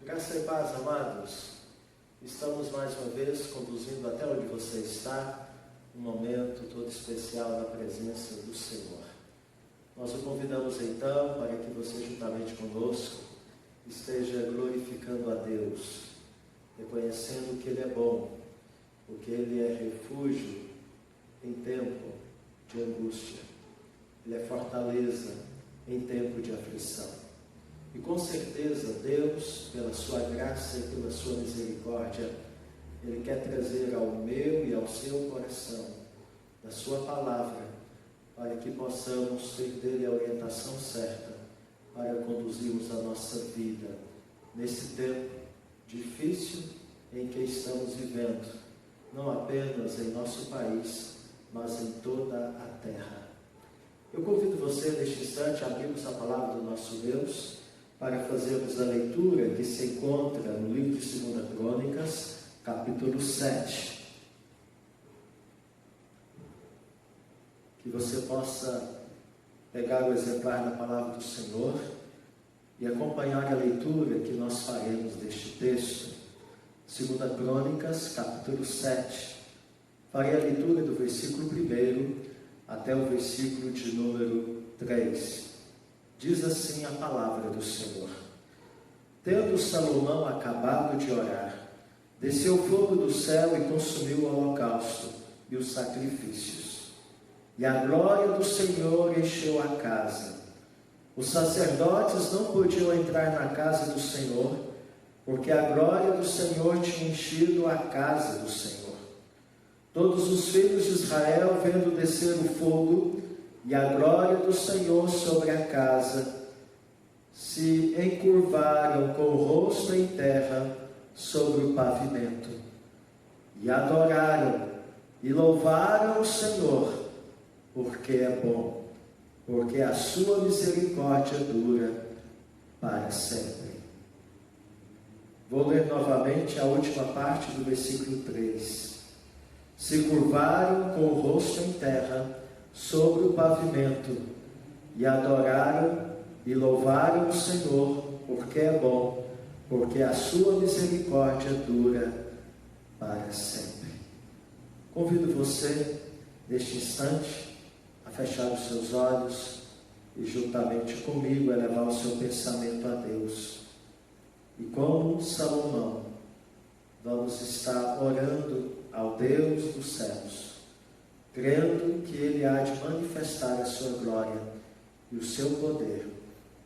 Graça e paz, amados. Estamos mais uma vez conduzindo até onde você está, um momento todo especial na presença do Senhor. Nós o convidamos então para que você, juntamente conosco, esteja glorificando a Deus, reconhecendo que Ele é bom, porque Ele é refúgio em tempo de angústia. Ele é fortaleza em tempo de aflição. E com certeza Deus, pela sua graça e pela sua misericórdia, Ele quer trazer ao meu e ao seu coração da sua palavra, para que possamos ter dele a orientação certa para conduzirmos a nossa vida nesse tempo difícil em que estamos vivendo, não apenas em nosso país, mas em toda a terra. Eu convido você neste instante a abrirmos a palavra do nosso Deus para fazermos a leitura que se encontra no livro de 2 Crônicas, capítulo 7. Que você possa pegar o exemplar da palavra do Senhor e acompanhar a leitura que nós faremos deste texto. 2 Crônicas, capítulo 7. Farei a leitura do versículo 1 até o versículo de número 3. Diz assim a palavra do Senhor: Tendo Salomão acabado de orar, desceu fogo do céu e consumiu o holocausto e os sacrifícios. E a glória do Senhor encheu a casa. Os sacerdotes não podiam entrar na casa do Senhor, porque a glória do Senhor tinha enchido a casa do Senhor. Todos os filhos de Israel, vendo descer o fogo e a glória do Senhor sobre a casa, se encurvaram com o rosto em terra sobre o pavimento, e adoraram e louvaram o Senhor, porque é bom, porque a sua misericórdia dura para sempre. Vou ler novamente a última parte do versículo 3. Se curvaram com o rosto em terra sobre o pavimento, e adoraram e louvaram o Senhor, porque é bom, porque a sua misericórdia dura para sempre. Convido você, neste instante, a fechar os seus olhos e, juntamente comigo, elevar o seu pensamento a Deus. E como Salomão, vamos estar orando ao Deus dos céus, crendo que Ele há de manifestar a sua glória e o seu poder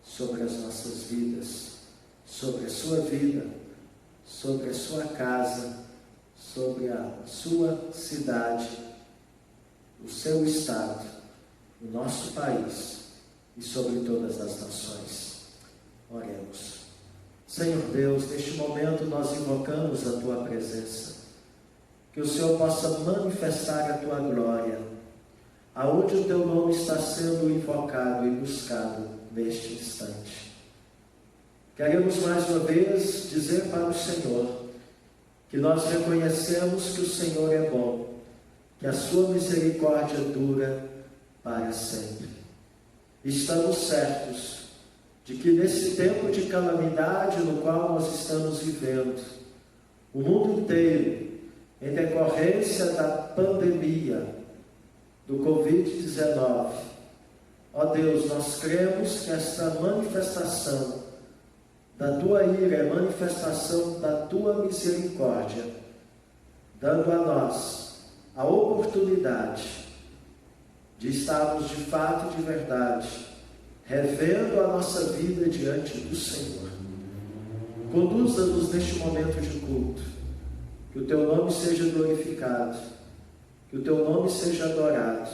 sobre as nossas vidas, sobre a sua vida, sobre a sua casa, sobre a sua cidade, o seu estado, o nosso país e sobre todas as nações. Oremos. Senhor Deus, neste momento nós invocamos a Tua presença, que o Senhor possa manifestar a Tua glória, aonde o Teu nome está sendo invocado e buscado neste instante. Queremos mais uma vez dizer para o Senhor que nós reconhecemos que o Senhor é bom, que a sua misericórdia dura para sempre. Estamos certos de que nesse tempo de calamidade no qual nós estamos vivendo, o mundo inteiro, em decorrência da pandemia do Covid-19, ó Deus, nós cremos que esta manifestação da Tua ira é manifestação da Tua misericórdia, dando a nós a oportunidade de estarmos de fato e de verdade revendo a nossa vida diante do Senhor. Conduza-nos neste momento de culto, que o Teu nome seja glorificado, que o Teu nome seja adorado,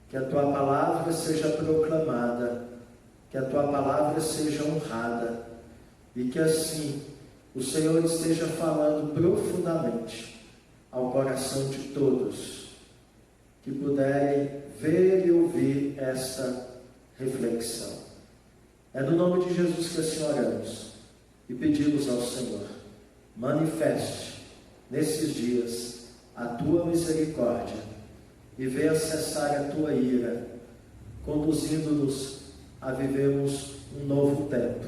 que a Tua palavra seja proclamada, que a Tua palavra seja honrada, e que assim o Senhor esteja falando profundamente ao coração de todos que puderem ver e ouvir esta reflexão. É no nome de Jesus que assim oramos e pedimos ao Senhor: manifeste nesses dias a Tua misericórdia e venha cessar a Tua ira, conduzindo-nos a vivermos um novo tempo,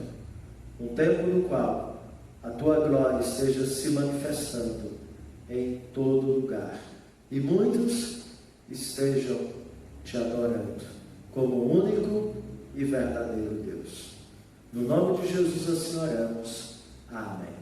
um tempo no qual a tua glória esteja se manifestando em todo lugar e muitos estejam te adorando como o único e verdadeiro Deus. No nome de Jesus assim oramos. Amém.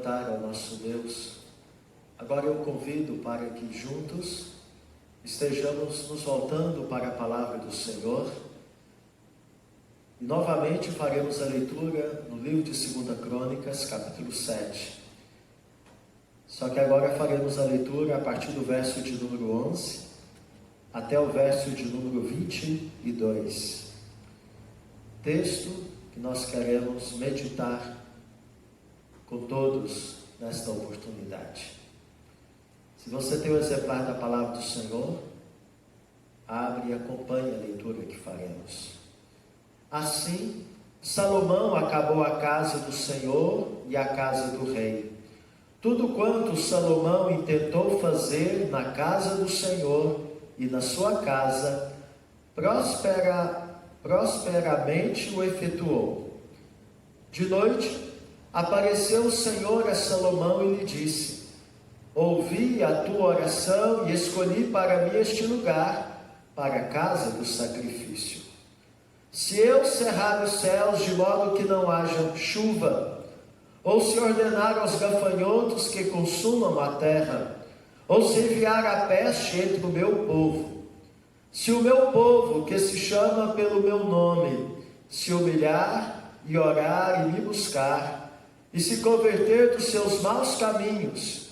cantar ao nosso Deus, agora eu convido para que juntos estejamos nos voltando para a palavra do Senhor e novamente faremos a leitura no livro de 2 Crônicas, capítulo 7. Só que agora faremos a leitura a partir do verso de número 11 até o verso de número 22. Texto que nós queremos meditar com todos nesta oportunidade. Se você tem o exemplar da palavra do Senhor, abre e acompanhe a leitura que faremos. Assim, Salomão acabou a casa do Senhor e a casa do rei. Tudo quanto Salomão intentou fazer na casa do Senhor e na sua casa, prosperamente o efetuou. De noite, apareceu o Senhor a Salomão e lhe disse: ouvi a tua oração e escolhi para mim este lugar, para a casa do sacrifício. Se eu cerrar os céus de modo que não haja chuva, ou se ordenar aos gafanhotos que consumam a terra, ou se enviar a peste entre o meu povo, se o meu povo, que se chama pelo meu nome, se humilhar e orar e me buscar, e se converter dos seus maus caminhos,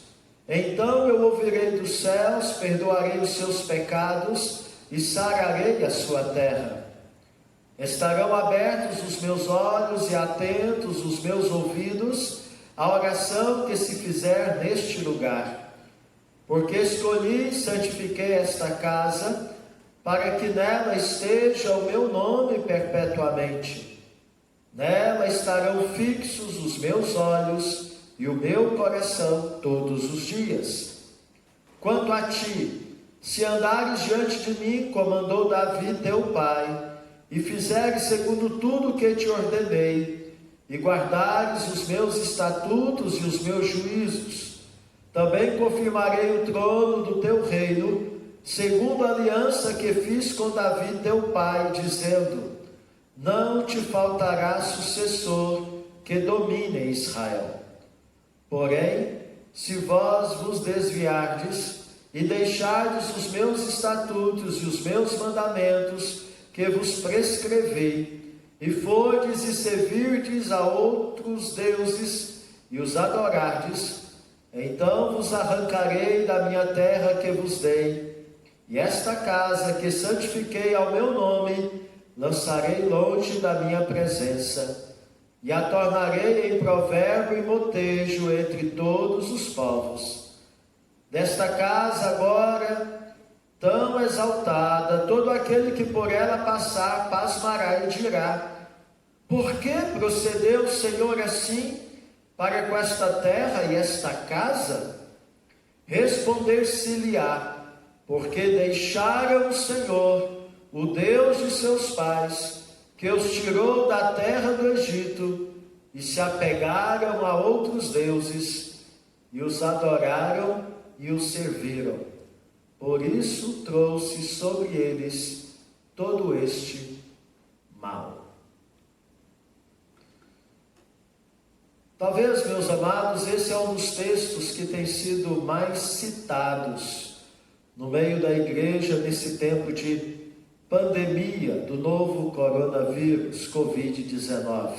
então eu ouvirei dos céus, perdoarei os seus pecados e sararei a sua terra. Estarão abertos os meus olhos e atentos os meus ouvidos à oração que se fizer neste lugar. Porque escolhi e santifiquei esta casa, para que nela esteja o meu nome perpetuamente. Nela estarão fixos os meus olhos e o meu coração todos os dias. Quanto a ti, se andares diante de mim, como andou Davi teu pai, e fizeres segundo tudo que te ordenei, e guardares os meus estatutos e os meus juízos, também confirmarei o trono do teu reino, segundo a aliança que fiz com Davi teu pai, dizendo: não te faltará sucessor que domine Israel. Porém, se vós vos desviardes e deixardes os meus estatutos e os meus mandamentos que vos prescrevi, e fordes e servirdes a outros deuses e os adorardes, Então vos arrancarei da minha terra que vos dei, e esta casa que santifiquei ao meu nome, lançarei longe da minha presença, e a tornarei em provérbio e motejo entre todos os povos. Desta casa agora, tão exaltada, todo aquele que por ela passar, pasmará e dirá: por que procedeu o Senhor assim para com esta terra e esta casa? Responder-se-lhe-á: porque deixaram o Senhor, o Deus de seus pais, que os tirou da terra do Egito, e se apegaram a outros deuses, e os adoraram e os serviram. Por isso trouxe sobre eles todo este mal. Talvez, meus amados, esse é um dos textos que tem sido mais citados no meio da igreja nesse tempo de pandemia do novo coronavírus, Covid-19.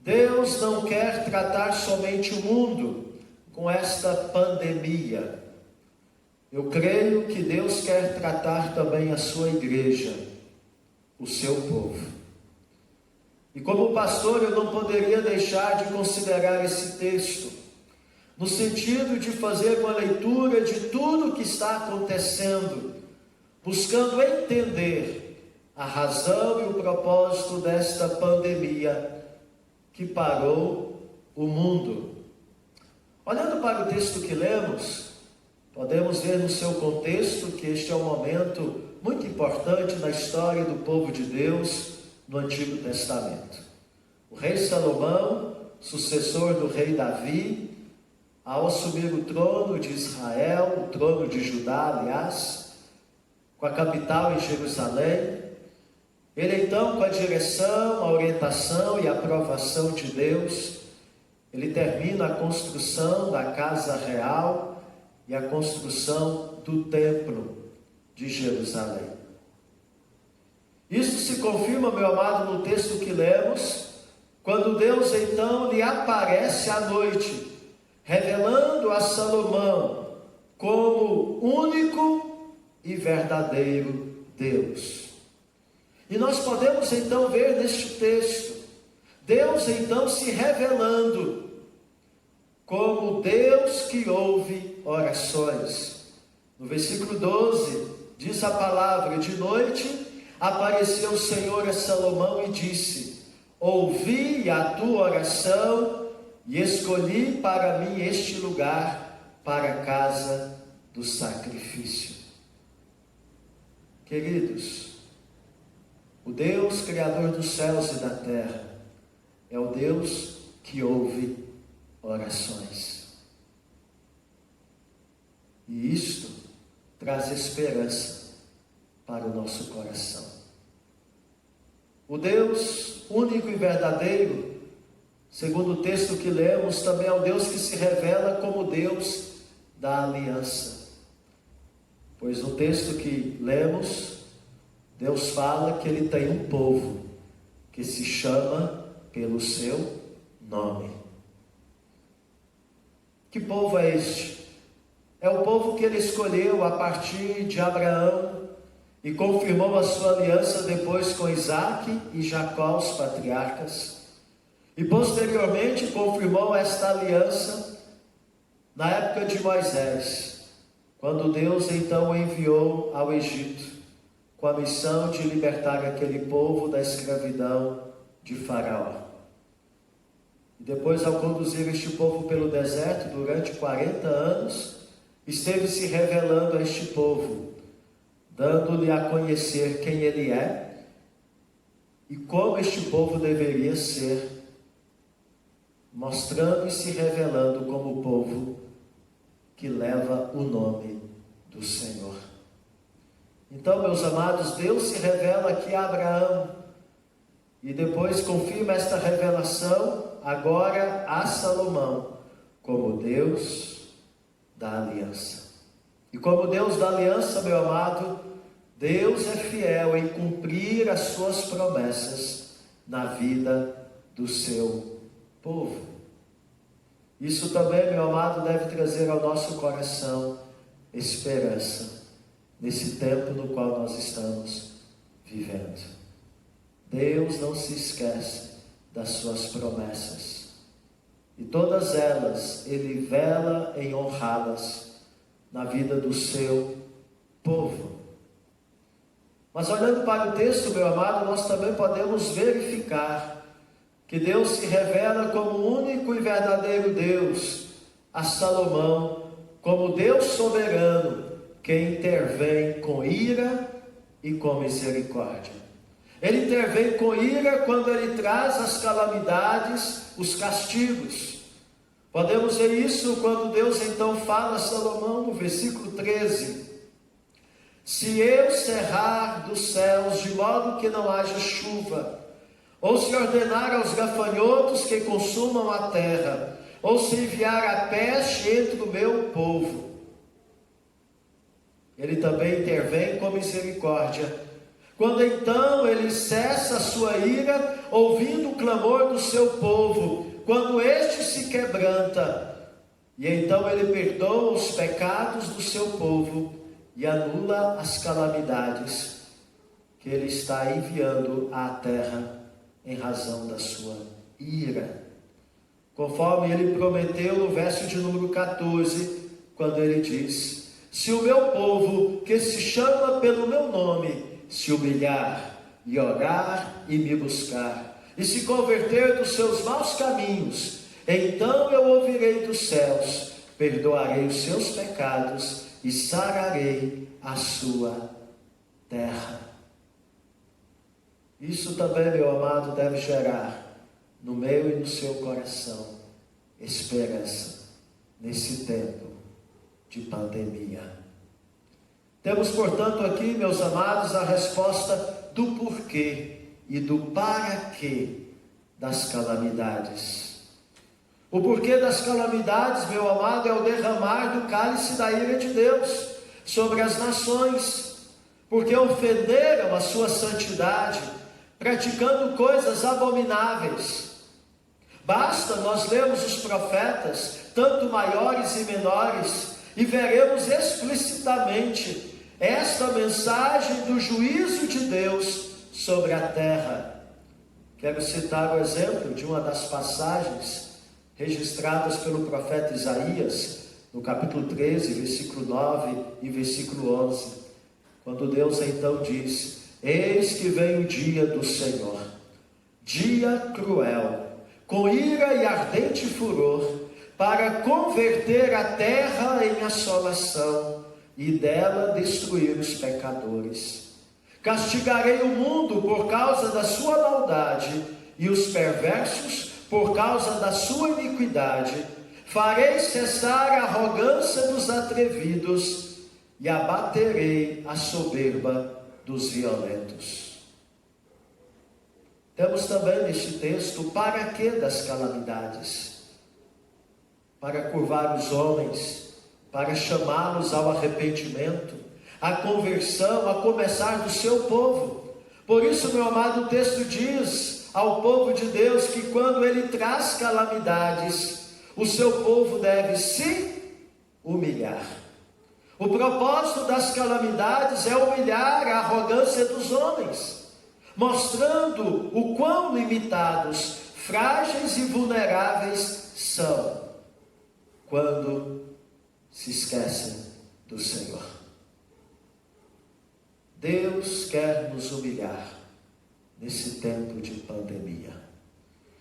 Deus não quer tratar somente o mundo com esta pandemia. Eu creio que Deus quer tratar também a sua igreja, o seu povo. E como pastor, eu não poderia deixar de considerar esse texto, no sentido de fazer uma leitura de tudo o que está acontecendo, buscando entender a razão e o propósito desta pandemia que parou o mundo. Olhando para o texto que lemos, podemos ver no seu contexto que este é um momento muito importante na história do povo de Deus no Antigo Testamento. O rei Salomão, sucessor do rei Davi, ao assumir o trono de Israel, o trono de Judá, aliás, com a capital em Jerusalém, ele então, com a direção, a orientação e a aprovação de Deus, ele termina a construção da casa real e a construção do templo de Jerusalém. Isso se confirma, meu amado, no texto que lemos, quando Deus então lhe aparece à noite, revelando a Salomão como único e verdadeiro Deus. E nós podemos então ver neste texto, Deus então se revelando como Deus que ouve orações. No versículo 12, diz a palavra: de noite apareceu o Senhor a Salomão e disse: ouvi a tua oração e escolhi para mim este lugar para a casa do sacrifício. Queridos, o Deus Criador dos céus e da terra é o Deus que ouve orações. E isto traz esperança para o nosso coração. O Deus único e verdadeiro, segundo o texto que lemos, também é o Deus que se revela como Deus da aliança. Pois no texto que lemos, Deus fala que Ele tem um povo que se chama pelo seu nome. Que povo é este? É o povo que Ele escolheu a partir de Abraão e confirmou a sua aliança depois com Isaque e Jacó, os patriarcas. E posteriormente confirmou esta aliança na época de Moisés, quando Deus então o enviou ao Egito, com a missão de libertar aquele povo da escravidão de Faraó. E depois, ao conduzir este povo pelo deserto durante 40 anos, esteve se revelando a este povo, dando-lhe a conhecer quem ele é e como este povo deveria ser, mostrando e se revelando como o povo que leva o nome do Senhor. Então, meus amados, Deus se revela aqui a Abraão e depois confirma esta revelação agora a Salomão como Deus da aliança. E como Deus da aliança, meu amado, Deus é fiel em cumprir as suas promessas na vida do seu povo. Isso também, meu amado, deve trazer ao nosso coração esperança nesse tempo no qual nós estamos vivendo. Deus não se esquece das suas promessas, e todas elas Ele vela em honrá-las na vida do seu povo. Mas olhando para o texto, meu amado, nós também podemos verificar que Deus se revela como o único e verdadeiro Deus a Salomão, como Deus soberano, que intervém com ira e com misericórdia. Ele intervém com ira quando Ele traz as calamidades, os castigos. Podemos ver isso quando Deus então fala a Salomão no versículo 13: se eu cerrar dos céus de modo que não haja chuva, ou se ordenar aos gafanhotos que consumam a terra, ou se enviar a peste entre o meu povo. Ele também intervém com misericórdia, quando então Ele cessa a sua ira, ouvindo o clamor do seu povo, quando este se quebranta, e então Ele perdoa os pecados do seu povo e anula as calamidades que Ele está enviando à terra em razão da sua ira, conforme Ele prometeu no verso de número 14, quando Ele diz: se o meu povo, que se chama pelo meu nome, se humilhar e orar e me buscar, e se converter dos seus maus caminhos, então eu ouvirei dos céus, perdoarei os seus pecados e sararei a sua terra. Isso também, meu amado, deve gerar no meu e no seu coração esperança nesse tempo de pandemia. Temos, portanto, aqui, meus amados, a resposta do porquê e do para quê das calamidades. O porquê das calamidades, meu amado, é o derramar do cálice da ira de Deus sobre as nações, porque ofenderam a sua santidade, praticando coisas abomináveis. Basta nós lermos os profetas, tanto maiores e menores, e veremos explicitamente esta mensagem do juízo de Deus sobre a terra. Quero citar o exemplo de uma das passagens registradas pelo profeta Isaías, no capítulo 13, versículo 9 e versículo 11, quando Deus então diz: eis que vem o dia do Senhor, dia cruel, com ira e ardente furor, para converter a terra em assolação e dela destruir os pecadores. Castigarei o mundo por causa da sua maldade e os perversos por causa da sua iniquidade. Farei cessar a arrogância dos atrevidos e abaterei a soberba dos violentos. Temos também neste texto o para quê das calamidades: para curvar os homens, para chamá-los ao arrependimento, à conversão, a começar do seu povo. Por isso, meu amado, o texto diz ao povo de Deus que quando Ele traz calamidades, o seu povo deve se humilhar. O propósito das calamidades é humilhar a arrogância dos homens, mostrando o quão limitados, frágeis e vulneráveis são quando se esquecem do Senhor. Deus quer nos humilhar nesse tempo de pandemia.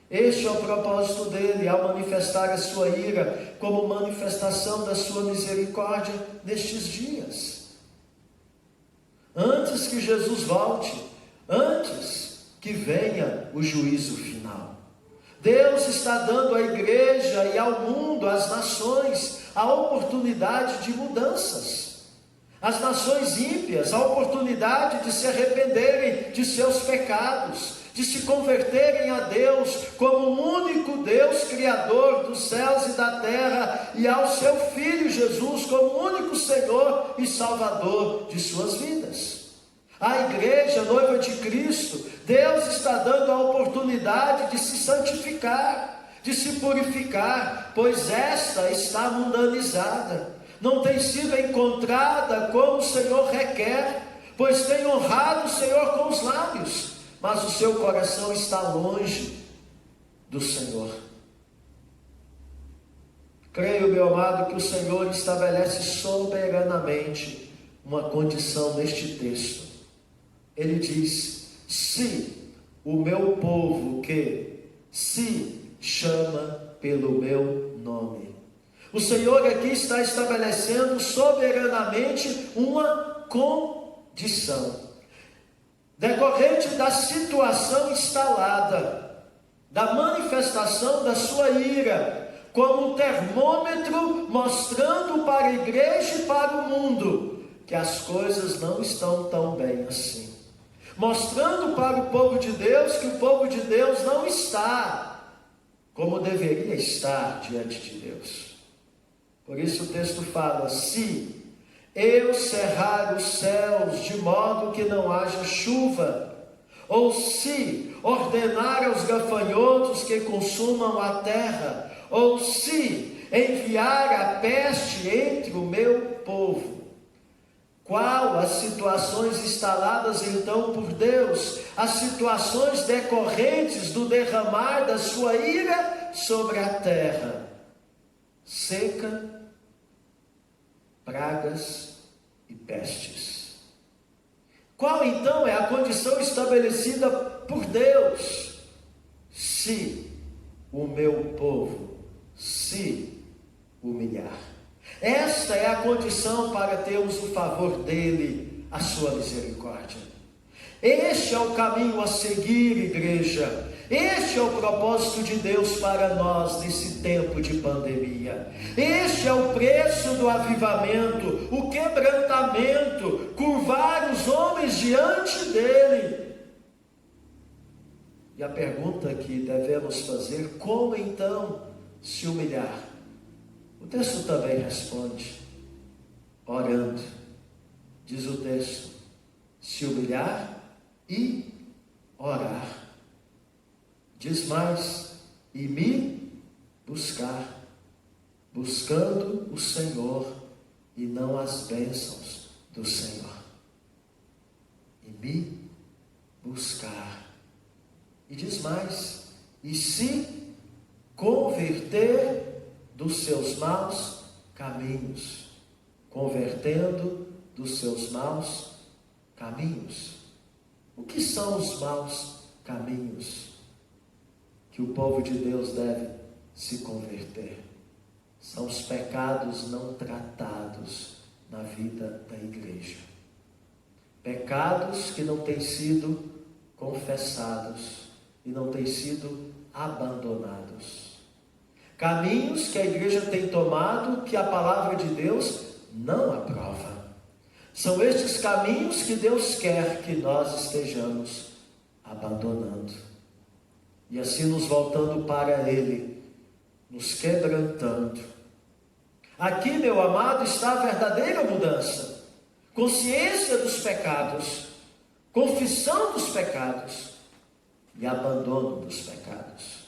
Este é o propósito dele ao manifestar a sua ira como manifestação da sua misericórdia nestes dias. Antes que Jesus volte, antes que venha o juízo final, Deus está dando à igreja e ao mundo, às nações, a oportunidade de mudanças. As nações ímpias, a oportunidade de se arrependerem de seus pecados, de se converterem a Deus como o único Deus Criador dos céus e da terra, e ao seu Filho Jesus como o único Senhor e Salvador de suas vidas. A igreja, a noiva de Cristo, Deus está dando a oportunidade de se santificar, de se purificar, pois esta está mundanizada, não tem sido encontrada como o Senhor requer, pois tem honrado o Senhor com os lábios, mas o seu coração está longe do Senhor. Creio, meu amado, que o Senhor estabelece soberanamente uma condição neste texto. Ele diz: se o meu povo que se chama pelo meu nome. O Senhor aqui está estabelecendo soberanamente uma condição, decorrente da situação instalada, da manifestação da sua ira, como um termômetro mostrando para a igreja e para o mundo que as coisas não estão tão bem assim, mostrando para o povo de Deus que o povo de Deus não está como deveria estar diante de Deus. Por isso o texto fala: se eu cerrar os céus de modo que não haja chuva, ou se ordenar aos gafanhotos que consumam a terra, ou se enviar a peste entre o meu povo. Qual as situações instaladas então por Deus? As situações decorrentes do derramar da sua ira sobre a terra: seca, pragas e pestes. Qual então é a condição estabelecida por Deus? Se o meu povo se humilhar. Esta é a condição para termos o favor dele, a sua misericórdia. Este é o caminho a seguir, igreja. Este é o propósito de Deus para nós nesse tempo de pandemia. Este é o preço do avivamento, o quebrantamento, curvar os homens diante dele. E a pergunta que devemos fazer: como então se humilhar? O texto também responde: orando. Diz o texto: se humilhar e orar. Diz mais: e me buscar, buscando o Senhor e não as bênçãos do Senhor. E me buscar. E diz mais: e se converter dos seus maus caminhos. Convertendo dos seus maus caminhos. O que são os maus caminhos que o povo de Deus deve se converter? São os pecados não tratados na vida da igreja. Pecados que não têm sido confessados e não têm sido abandonados. Caminhos que a igreja tem tomado que a palavra de Deus não aprova. São estes caminhos que Deus quer que nós estejamos abandonando. E assim nos voltando para Ele, nos quebrantando. Aqui, meu amado, está a verdadeira mudança. Consciência dos pecados, confissão dos pecados e abandono dos pecados.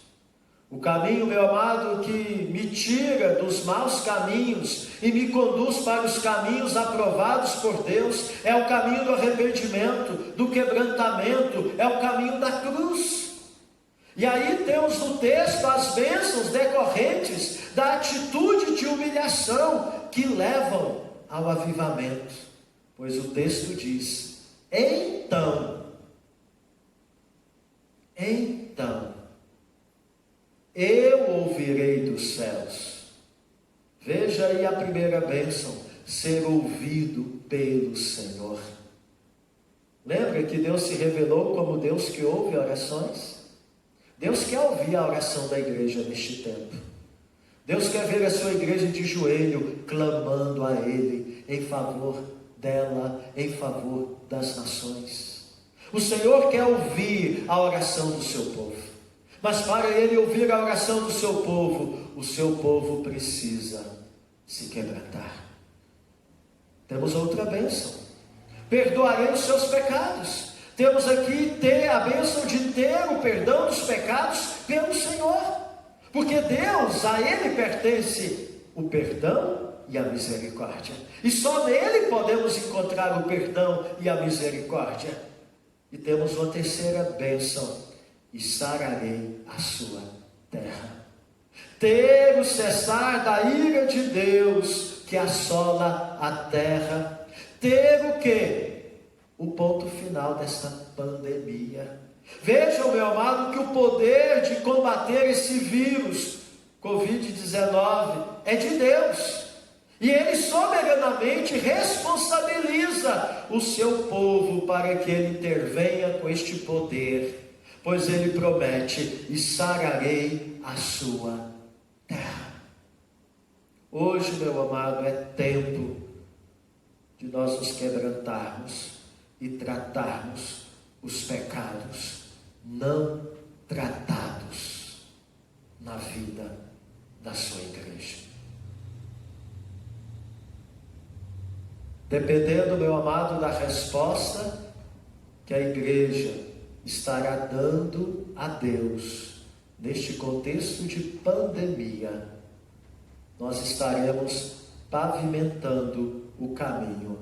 O caminho, meu amado, que me tira dos maus caminhos e me conduz para os caminhos aprovados por Deus, é o caminho do arrependimento, do quebrantamento, é o caminho da cruz. E aí temos no texto as bênçãos decorrentes da atitude de humilhação que levam ao avivamento. Pois o texto diz: então, eu ouvirei dos céus. Veja aí a primeira bênção: ser ouvido pelo Senhor. Lembra que Deus se revelou como Deus que ouve orações? Deus quer ouvir a oração da igreja neste tempo. Deus quer ver a sua igreja de joelho, clamando a Ele, em favor dela, em favor das nações. O Senhor quer ouvir a oração do seu povo. Mas para Ele ouvir a oração do seu povo, o seu povo precisa se quebrantar. Temos outra bênção: perdoarei os seus pecados. Temos aqui a bênção de ter o perdão dos pecados pelo Senhor. Porque Deus, a Ele pertence o perdão e a misericórdia. E só nele podemos encontrar o perdão e a misericórdia. E temos uma terceira bênção: e sararei a sua terra. Ter o cessar da ira de Deus que assola a terra. Ter o quê? O ponto final desta pandemia. Vejam, meu amado, que o poder de combater esse vírus, Covid-19, é de Deus. E Ele soberanamente responsabiliza o seu povo para que Ele intervenha com este poder. Pois Ele promete: e sararei a sua terra. Hoje, meu amado, é tempo de nós nos quebrantarmos e tratarmos os pecados não tratados na vida da sua igreja. Dependendo, meu amado, da resposta que a igreja estará dando a Deus neste contexto de pandemia, nós estaremos pavimentando o caminho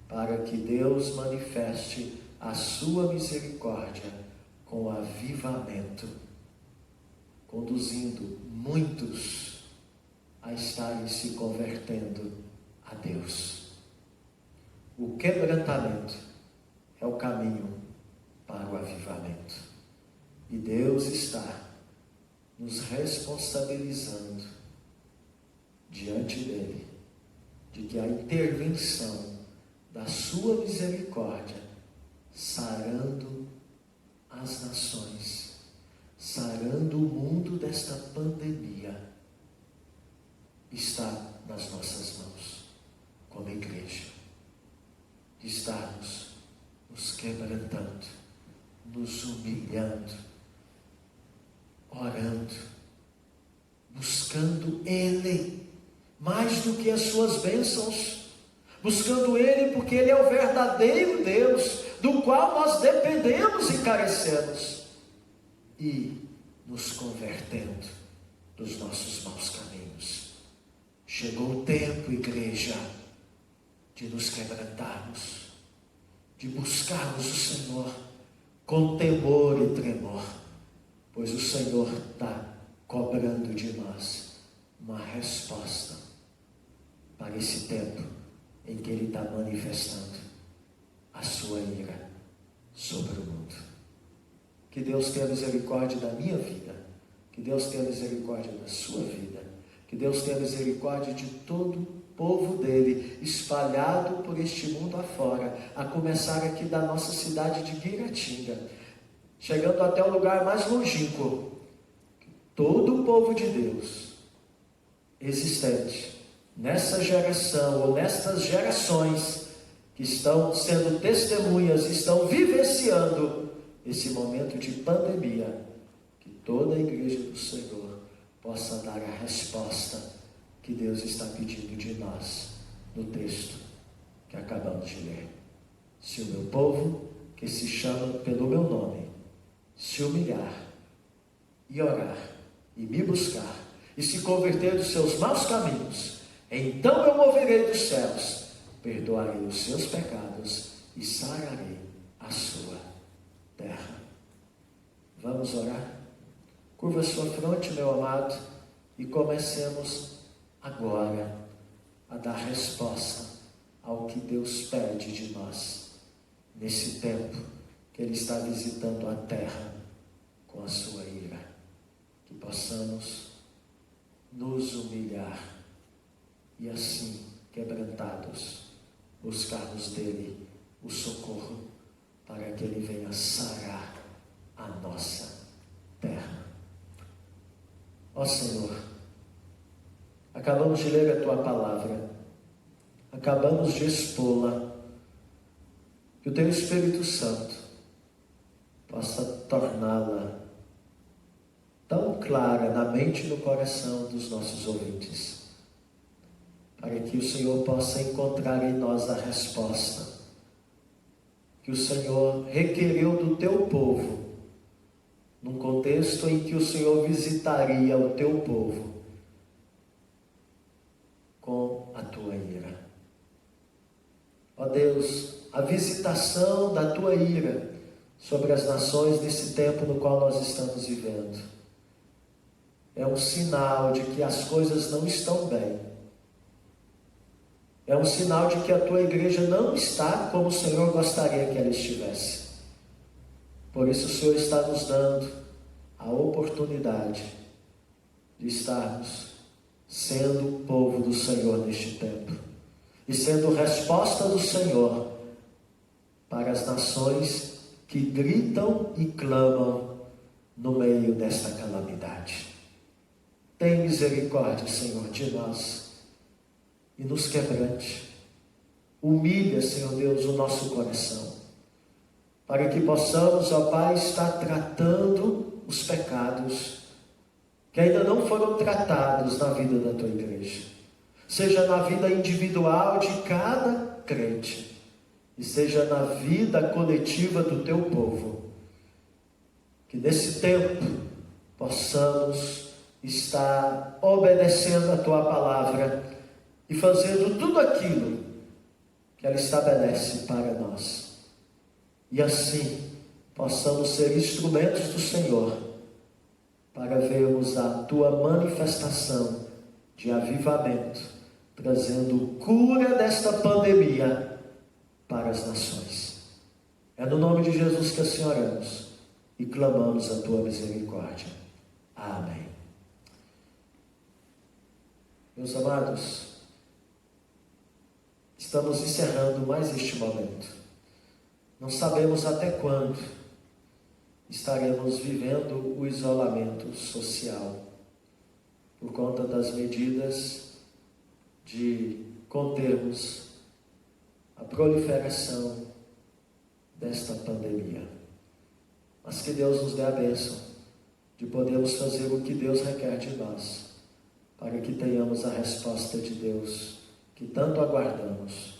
para que Deus manifeste a sua misericórdia com avivamento, conduzindo muitos a estarem se convertendo a Deus. O quebrantamento é o caminho para o avivamento. E Deus está nos responsabilizando diante dele, de que a intervenção da sua misericórdia, sarando as nações, sarando o mundo desta pandemia, está nas nossas mãos, como igreja, de estarmos nos quebrantando, nos humilhando, orando, buscando Ele, mais do que as suas bênçãos, buscando Ele porque Ele é o verdadeiro Deus, do qual nós dependemos e carecemos, e nos convertendo dos nossos maus caminhos. Chegou o tempo, igreja, de nos quebrantarmos, de buscarmos o Senhor com temor e tremor, pois o Senhor está cobrando de nós uma resposta para esse tempo em que Ele está manifestando a sua ira sobre o mundo. Que Deus tenha misericórdia da minha vida, que Deus tenha misericórdia da sua vida, que Deus tenha misericórdia de todo o povo dele, espalhado por este mundo afora, a começar aqui da nossa cidade de Guiratinga, chegando até o lugar mais longínquo. Todo o povo de Deus existente nessa geração ou nestas gerações que estão sendo testemunhas, estão vivenciando esse momento de pandemia, que toda a igreja do Senhor possa dar a resposta que Deus está pedindo de nós no texto que acabamos de ler. Se o meu povo, que se chama pelo meu nome, se humilhar e orar e me buscar e se converter dos seus maus caminhos, então eu moverei dos céus, perdoarei os seus pecados e sararei a sua terra. Vamos orar? Curva sua fronte, meu amado, e comecemos agora a dar resposta ao que Deus pede de nós nesse tempo que Ele está visitando a terra com a sua ira. Que possamos nos humilhar e assim, quebrantados, buscarmos dele o socorro para que Ele venha sarar a nossa terra. Ó Senhor, acabamos de ler a Tua palavra, acabamos de expô-la, que o Teu Espírito Santo possa torná-la tão clara na mente e no coração dos nossos ouvintes, para que o Senhor possa encontrar em nós a resposta que o Senhor requereu do Teu povo num contexto em que o Senhor visitaria o teu povo com a tua ira. Ó Deus, a visitação da tua ira sobre as nações nesse tempo no qual nós estamos vivendo é um sinal de que as coisas não estão bem. É um sinal de que a tua igreja não está como o Senhor gostaria que ela estivesse. Por isso o Senhor está nos dando a oportunidade de estarmos sendo o povo do Senhor neste tempo e sendo resposta do Senhor para as nações que gritam e clamam no meio desta calamidade. Tem misericórdia, Senhor, de nós e nos quebrante. Humilha, Senhor Deus, o nosso coração, para que possamos, ó Pai, estar tratando os pecados que ainda não foram tratados na vida da tua igreja, seja na vida individual de cada crente, e seja na vida coletiva do teu povo. Que nesse tempo possamos estar obedecendo a tua palavra e fazendo tudo aquilo que ela estabelece para nós. E assim possamos ser instrumentos do Senhor para vermos a tua manifestação de avivamento, trazendo cura desta pandemia para as nações. É no nome de Jesus que assim oramos e clamamos a tua misericórdia. Amém. Meus amados, estamos encerrando mais este momento. Não sabemos até quando estaremos vivendo o isolamento social por conta das medidas de contermos a proliferação desta pandemia. Mas que Deus nos dê a bênção de podermos fazer o que Deus requer de nós, para que tenhamos a resposta de Deus que tanto aguardamos,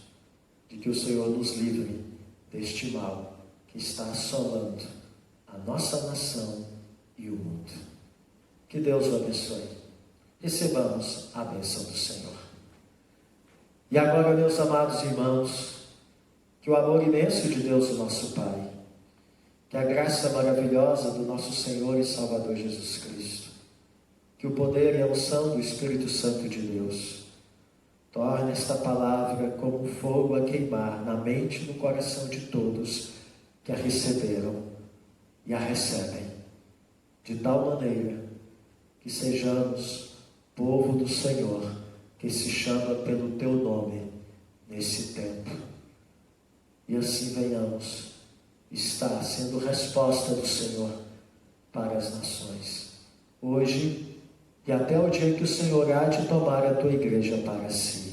de que o Senhor nos livre deste mal que está assolando a nossa nação e o mundo. Que Deus o abençoe. Recebamos a bênção do Senhor. E agora, meus amados irmãos, que o amor imenso de Deus, o nosso Pai, que a graça maravilhosa do nosso Senhor e Salvador Jesus Cristo, que o poder e a unção do Espírito Santo de Deus torne esta palavra como um fogo a queimar na mente e no coração de todos que a receberam e a recebem, de tal maneira que sejamos povo do Senhor, que se chama pelo teu nome nesse tempo, e assim venhamos estar sendo resposta do Senhor para as nações, hoje e até o dia que o Senhor há de tomar a tua igreja para si.